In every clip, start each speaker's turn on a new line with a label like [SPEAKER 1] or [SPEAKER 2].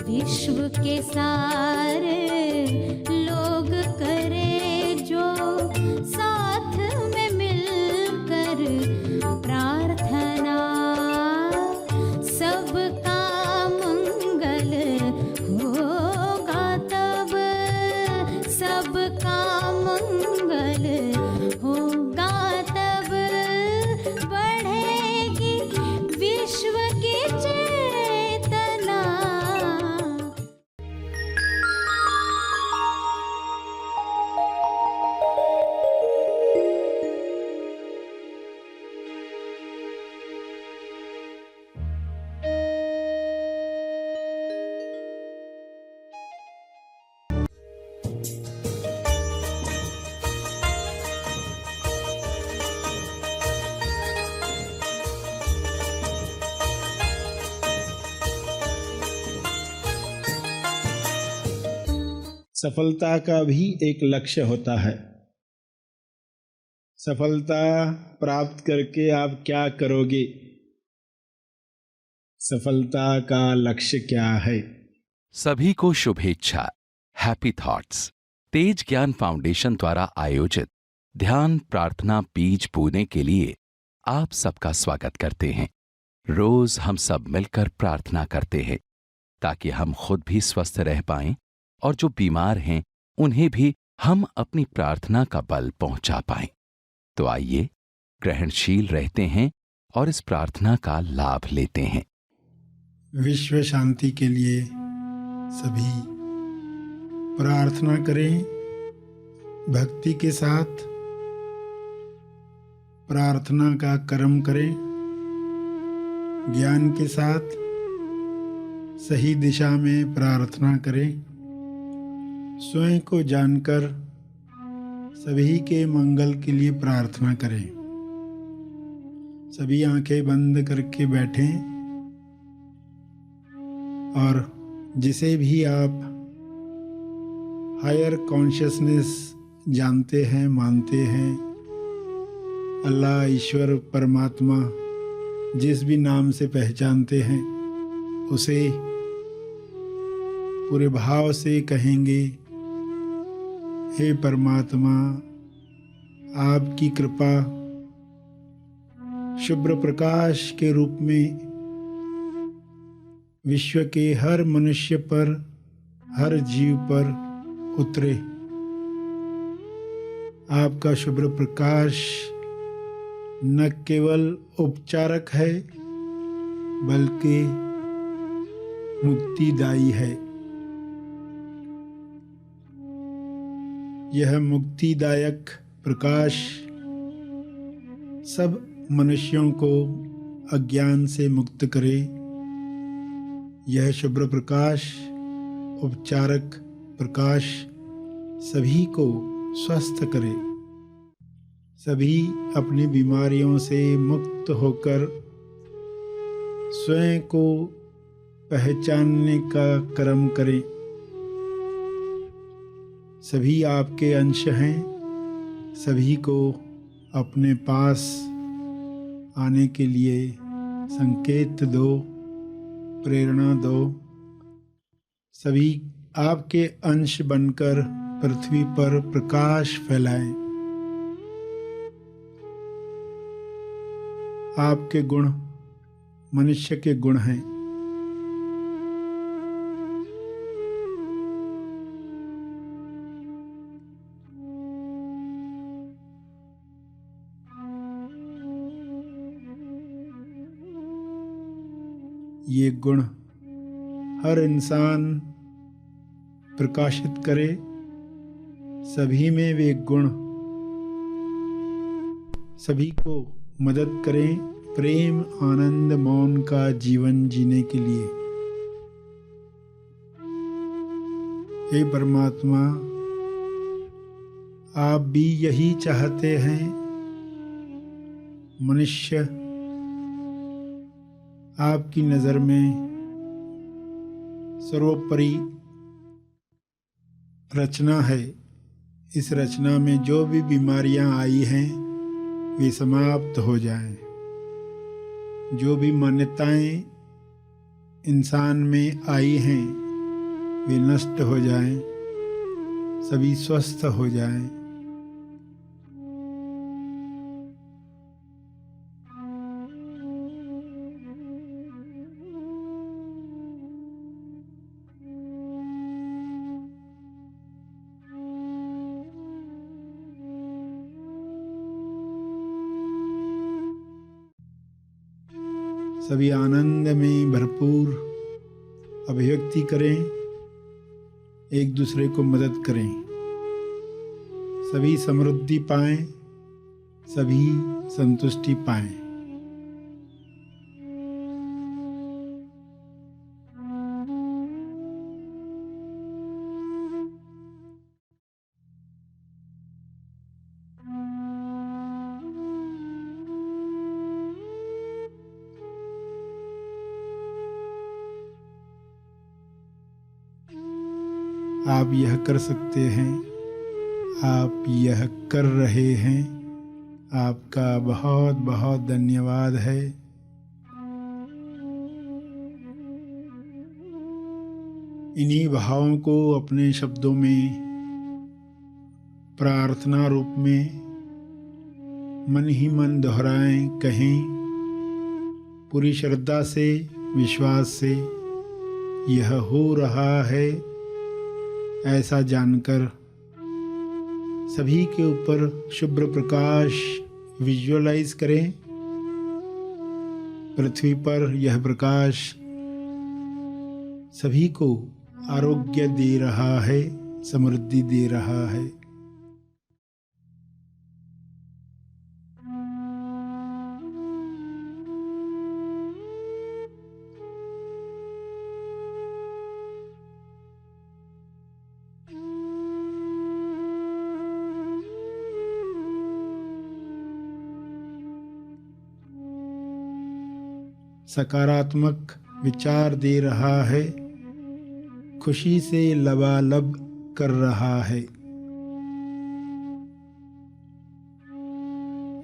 [SPEAKER 1] विश्व के सारे लोग करे जो साथ में मिलकर प्रार्थना, सबका मंगल होगा तब, सबका मंगल होगा तब, बढ़ेगी विश्व की चेतना।
[SPEAKER 2] सफलता का भी एक लक्ष्य होता है। सफलता प्राप्त करके आप क्या करोगे? सफलता का लक्ष्य क्या है?
[SPEAKER 3] सभी को शुभेच्छा। हैप्पी थॉट्स तेज ज्ञान फाउंडेशन द्वारा आयोजित ध्यान प्रार्थना बीज बोने के लिए आप सबका स्वागत करते हैं। रोज हम सब मिलकर प्रार्थना करते हैं ताकि हम खुद भी स्वस्थ रह पाएं और जो बीमार हैं उन्हें भी हम अपनी प्रार्थना का बल पहुंचा पाएं। तो आइए ग्रहणशील रहते हैं और इस प्रार्थना का लाभ लेते हैं।
[SPEAKER 2] विश्व शांति के लिए सभी प्रार्थना करें। भक्ति के साथ प्रार्थना का कर्म करें। ज्ञान के साथ सही दिशा में प्रार्थना करें। स्वयं को जानकर सभी के मंगल के लिए प्रार्थना करें। सभी आंखें बंद करके बैठें और जिसे भी आप हायर कॉन्शियसनेस जानते हैं, मानते हैं, अल्लाह, ईश्वर, परमात्मा, जिस भी नाम से पहचानते हैं, उसे पूरे भाव से कहेंगे, हे परमात्मा, आपकी कृपा शुभ्र प्रकाश के रूप में विश्व के हर मनुष्य पर, हर जीव पर उतरे। आपका शुभ्र प्रकाश न केवल उपचारक है बल्कि मुक्तिदायी है। यह मुक्तिदायक प्रकाश सब मनुष्यों को अज्ञान से मुक्त करे। यह शुभ्र प्रकाश, उपचारक प्रकाश सभी को स्वस्थ करे। सभी अपनी बीमारियों से मुक्त होकर स्वयं को पहचानने का कर्म करें। सभी आपके अंश हैं। सभी को अपने पास आने के लिए संकेत दो, प्रेरणा दो। सभी आपके अंश बनकर पृथ्वी पर प्रकाश फैलाएं। आपके गुण मनुष्य के गुण हैं। ये गुण हर इंसान प्रकाशित करे। सभी में वे गुण सभी को मदद करें प्रेम, आनंद, मौन का जीवन जीने के लिए। हे परमात्मा, आप भी यही चाहते हैं। मनुष्य आपकी नज़र में सर्वोपरि रचना है। इस रचना में जो भी बीमारियां आई हैं वे समाप्त हो जाएं। जो भी मान्यताएं इंसान में आई हैं वे नष्ट हो जाएं, सभी स्वस्थ हो जाएं। सभी आनंद में भरपूर अभिव्यक्ति करें, एक दूसरे को मदद करें, सभी समृद्धि पाएं, सभी संतुष्टि पाएं। आप यह कर सकते हैं, आप यह कर रहे हैं। आपका बहुत बहुत धन्यवाद है। इन्हीं भावों को अपने शब्दों में प्रार्थना रूप में मन ही मन दोहराएं, कहें पूरी श्रद्धा से, विश्वास से। यह हो रहा है ऐसा जानकर सभी के ऊपर शुभ्र प्रकाश विजुअलाइज करें। पृथ्वी पर यह प्रकाश सभी को आरोग्य दे रहा है, समृद्धि दे रहा है। सकारात्मक विचार दे रहा है, खुशी से लबालब कर रहा है।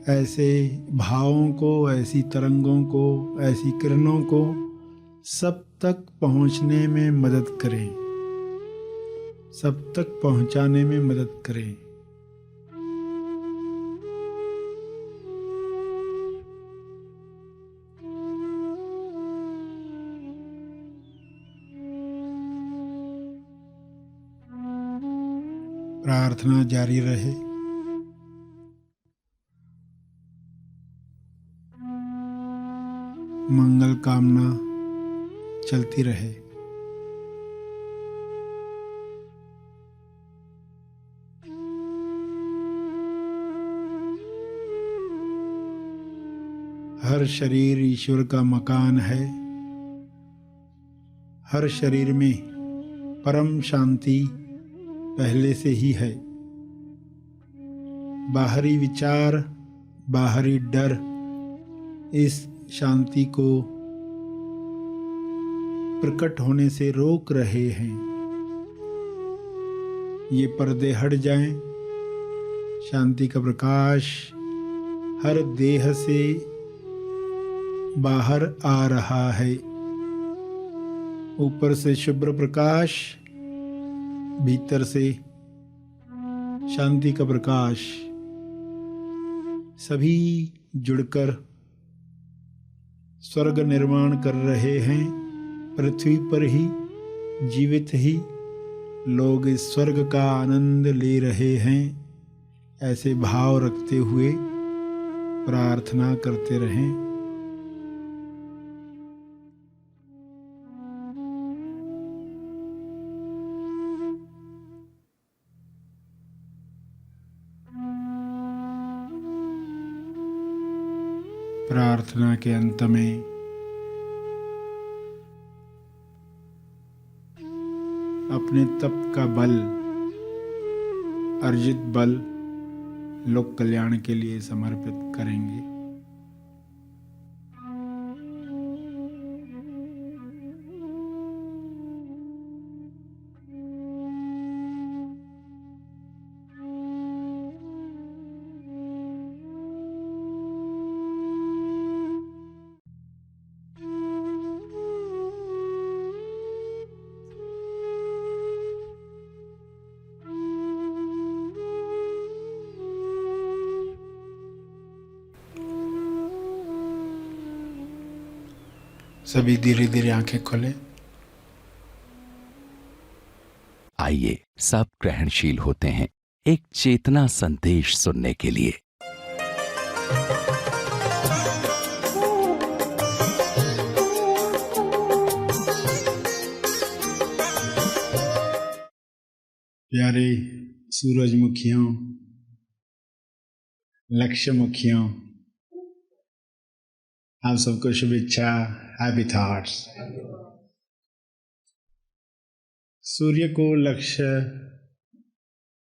[SPEAKER 2] ऐसे भावों को, ऐसी तरंगों को, ऐसी किरणों को सब तक पहुंचने में मदद करें, सब तक पहुंचाने में मदद करें। प्रार्थना जारी रहे। मंगल कामना चलती रहे। हर शरीर ईश्वर का मकान है। हर शरीर में परम शांति पहले से ही है। बाहरी विचार, बाहरी डर इस शांति को प्रकट होने से रोक रहे हैं। ये पर्दे हट जाएं, शांति का प्रकाश हर देह से बाहर आ रहा है। ऊपर से शुभ्र प्रकाश, भीतर से शांति का प्रकाश, सभी जुड़कर स्वर्ग निर्माण कर रहे हैं। पृथ्वी पर ही, जीवित ही लोग इस स्वर्ग का आनंद ले रहे हैं। ऐसे भाव रखते हुए प्रार्थना करते रहें। प्रार्थना के अंत में अपने तप का बल, अर्जित बल लोक कल्याण के लिए समर्पित करेंगे। सभी धीरे धीरे आंखें खोलें।
[SPEAKER 3] आइए सब ग्रहणशील होते हैं एक चेतना संदेश सुनने के लिए।
[SPEAKER 2] प्यारे सूरजमुखियों, लक्ष्यमुखियों, आप सबको शुभेच्छा, हैप्पी थॉट्स। सूर्य को लक्ष्य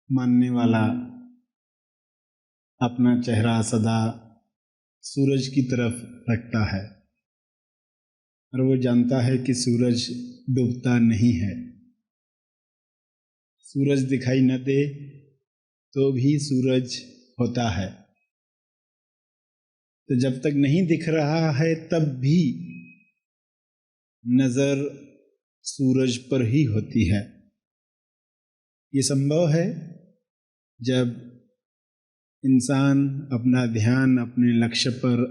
[SPEAKER 2] मानने वाला अपना चेहरा सदा सूरज की तरफ रखता है और वो जानता है कि सूरज डूबता नहीं है। सूरज दिखाई न दे तो भी सूरज होता है। तो जब तक नहीं दिख रहा है तब भी नजर सूरज पर ही होती है। ये संभव है जब इंसान अपना ध्यान अपने लक्ष्य पर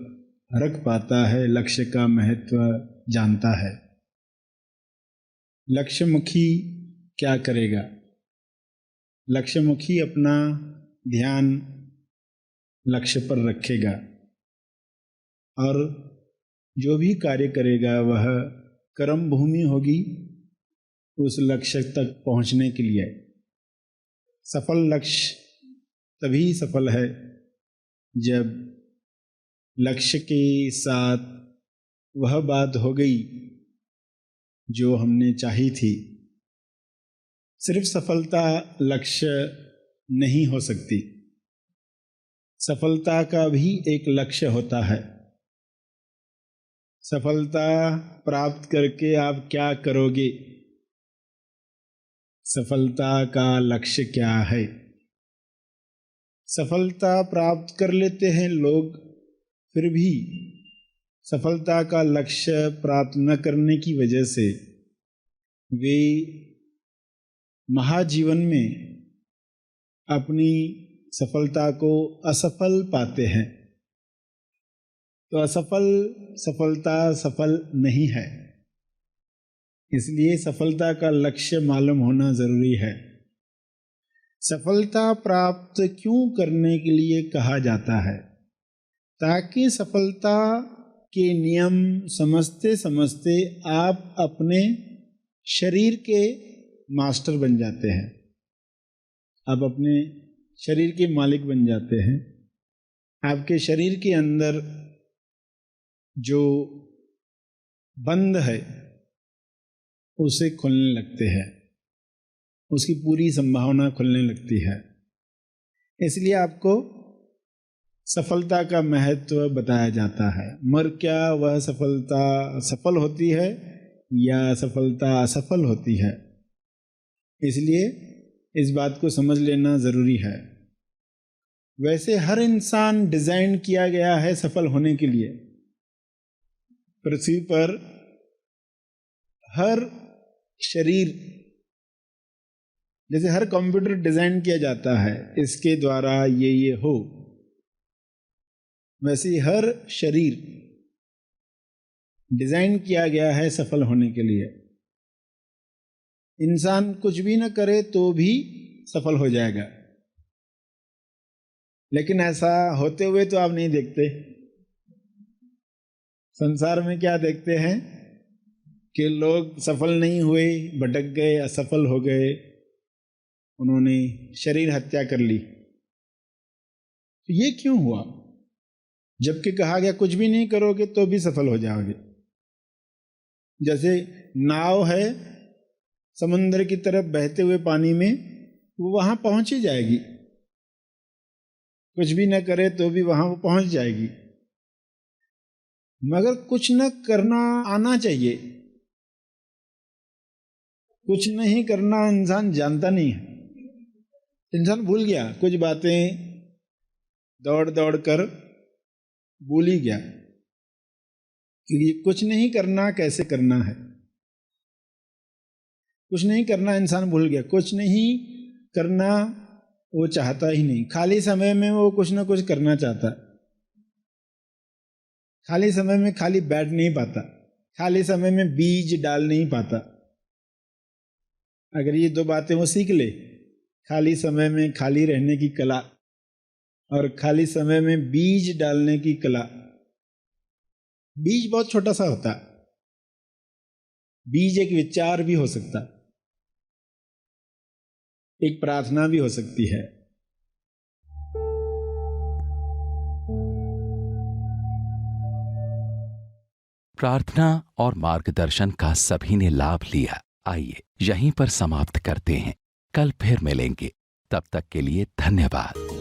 [SPEAKER 2] रख पाता है, लक्ष्य का महत्व जानता है। लक्ष्यमुखी क्या करेगा? लक्ष्यमुखी अपना ध्यान लक्ष्य पर रखेगा और जो भी कार्य करेगा वह कर्म भूमि होगी उस लक्ष्य तक पहुंचने के लिए। सफल लक्ष्य तभी सफल है जब लक्ष्य के साथ वह बात हो गई जो हमने चाही थी। सिर्फ सफलता लक्ष्य नहीं हो सकती, सफलता का भी एक लक्ष्य होता है। सफलता प्राप्त करके आप क्या करोगे? सफलता का लक्ष्य क्या है? सफलता प्राप्त कर लेते हैं लोग, फिर भी सफलता का लक्ष्य प्राप्त न करने की वजह से वे महाजीवन में अपनी सफलता को असफल पाते हैं। तो असफल सफलता सफल नहीं है, इसलिए सफलता का लक्ष्य मालूम होना जरूरी है। सफलता प्राप्त क्यों करने के लिए कहा जाता है? ताकि सफलता के नियम समझते समझते आप अपने शरीर के मास्टर बन जाते हैं, आप अपने शरीर के मालिक बन जाते हैं। आपके शरीर के अंदर जो बंद है उसे खुलने लगते हैं, उसकी पूरी संभावना खुलने लगती है। इसलिए आपको सफलता का महत्व बताया जाता है। मर क्या वह सफलता सफल होती है या सफलता असफल होती है? इसलिए इस बात को समझ लेना जरूरी है। वैसे हर इंसान डिजाइन किया गया है सफल होने के लिए। पृथ्वी पर हर शरीर, जैसे हर कंप्यूटर डिजाइन किया जाता है इसके द्वारा ये हो, वैसे ही हर शरीर डिजाइन किया गया है सफल होने के लिए। इंसान कुछ भी न करे तो भी सफल हो जाएगा, लेकिन ऐसा होते हुए तो आप नहीं देखते। संसार में क्या देखते हैं कि लोग सफल नहीं हुए, भटक गए, असफल हो गए, उन्होंने शरीर हत्या कर ली। तो ये क्यों हुआ? जबकि कहा गया कुछ भी नहीं करोगे तो भी सफल हो जाओगे। जैसे नाव है समुद्र की तरफ बहते हुए पानी में, वो वहां पहुंच ही जाएगी, कुछ भी न करे तो भी वहां वो पहुंच जाएगी। मगर कुछ न करना आना चाहिए। कुछ नहीं करना इंसान जानता नहीं है, इंसान भूल गया, कुछ बातें दौड़ दौड़ कर भूल ही गया कि कुछ नहीं करना कैसे करना है। कुछ नहीं करना इंसान भूल गया, कुछ नहीं करना वो चाहता ही नहीं। खाली समय में वो कुछ ना कुछ करना चाहता, खाली समय में खाली बैठ नहीं पाता, खाली समय में बीज डाल नहीं पाता। अगर ये दो बातें वो सीख ले, खाली समय में खाली रहने की कला और खाली समय में बीज डालने की कला। बीज बहुत छोटा सा होता है, बीज एक विचार भी हो सकता, एक प्रार्थना भी हो सकती है।
[SPEAKER 3] प्रार्थना और मार्गदर्शन का सभी ने लाभ लिया। आइए यहीं पर समाप्त करते हैं, कल फिर मिलेंगे। तब तक के लिए धन्यवाद।